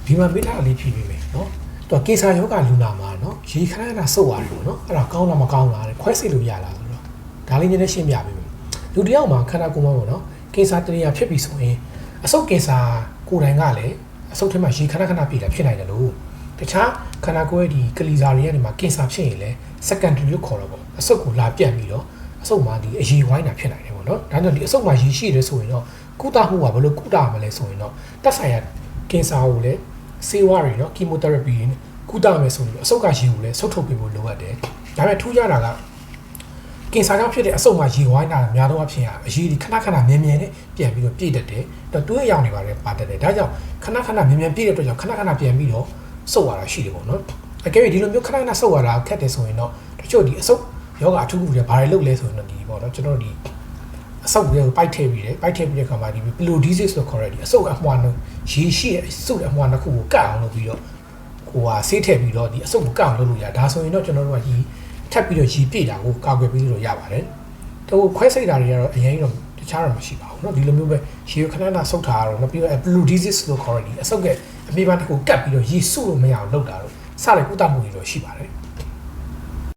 ဒီမှာမိထားလေးဖြည့်ပေးမယ်နော်သူကကေဆာယောဂလူနာမှာနော်ရေခဏခဏစုပ်ရတယ်ပေါ့နော်အဲ့ဒါကောင်းလားမကောင်းလားခွဲစိတ်လို့ရလားဆိုတော့ဒါလေးနည်းနည်းရှင်းပြပေးမယ်လူတယောက်မှာခန္ဓာကိုယ်မှာပေါ့နော်ကေဆာတရိယာဖြစ်ပြီဆိုရင်အဆုတ်ကေဆာကိုယ်တိုင်ကလည်းအဆုတ်ထဲမှာရေခဏခဏပြည့်တာဖြစ်နိုင်တယ်လို့တခြားခန္ဓာကိုယ်ရဲ့ဒီကလီဇာတွေကနေမှာကေဆာဖြစ်ရင်လည်း secondary လို့ခေါ်တော့ပေါ့အဆုတ်ကိုလာပြတ်ပြီးတော့အဆုတ်မှာဒီအရေဝိုင်းတာဖြစ်နိုင်တယ်ပေါ့နော်ဒါကြောင့်ဒီအဆုတ်မှာရေရှိတယ်ဆိုရင်တော့ကုသမှုကဘယ်လိုကုသမလဲဆိုရင်တော့တက်ဆိုင်ရာကင်ဆာကိုလည်းဆေးဝါးတွေနော်ကီမိုသေရပီတွေကုသမယ်ဆိုရင်အဆုတ်ကရေကိုလည်းဆုတ်ထုတ်ပေးဖို့လိုအပ်တယ်ဒါပေမဲ့ထူးခြားတာကကင်ဆာကြောင့်ဖြစ်တဲ့အဆုတ်မှာရေဝိုင်းတာများတော့အဖြစ်အရေးဒီခဏခဏမြင်မြင်နဲ့ပြန်ပြီးတော့ပြည့်တတ်တယ်တော့တွေးအယောင်တွေပါတယ်ပါတတ်တယ်ဒါကြောင့်ခဏခဏမြင်မြင်ပြည့်တဲ့အတွက်ကြောင့်ခဏခဏပြန်ပြီးတော့စုပ်ရတာရှိတယ်ပေါ့နော်အကယ်၍ဒီလိုမျိုးခဏခဏစုပ်ရတာခက်တယ်ဆိုရင်တော့တချို့ဒီအဆုတ်ယောဂအထူးကူတွေဘာတွေလုပ်လဲဆိုရင်တော့ဒီပေါ့နော်ကျွန်တော်တို့ဒီအဆုတ်တွေကိုပိုက်ထည့်ပြီးတယ်ပိုက်ထည့်ပြီးတဲ့အခါမှာဒီ pilodesis လို့ခေါ်တဲ့ဒီအဆုတ်အမွှားနှရေရှိတဲ့အဆုတ်အမွှားတစ်ခုကိုကတ်အောင်လုပ်ပြီးတော့ကိုကဆေးထည့်ပြီးတော့ဒီအဆုတ်ကိုကတ်အောင်လုပ်လို့ရဒါဆိုရင်တော့ကျွန်တော်တို့ကဒီထပ်ပြီးတော့ရေပြည့်တာကိုကာကွယ်ပြီးလို့ရပါတယ်တော့ခွဲစိတ်တာတွေကတော့အရင်တော့တခြားတော့မရှိပါဘူးเนาะဒီလိုမျိုးပဲရေခဏခဏဆုတ်ထားရတော့နောက်ပြီးတော့ pilodesis လို့ခေါ်တဲ့ဒီအဆုတ်ကအမေးပန်းတစ်ခုကတ်ပြီးတော့ရေစုလို့မရအောင်လုပ်တာတော့စတဲ့ကုသမှုတွေတော့ရှိပါတယ်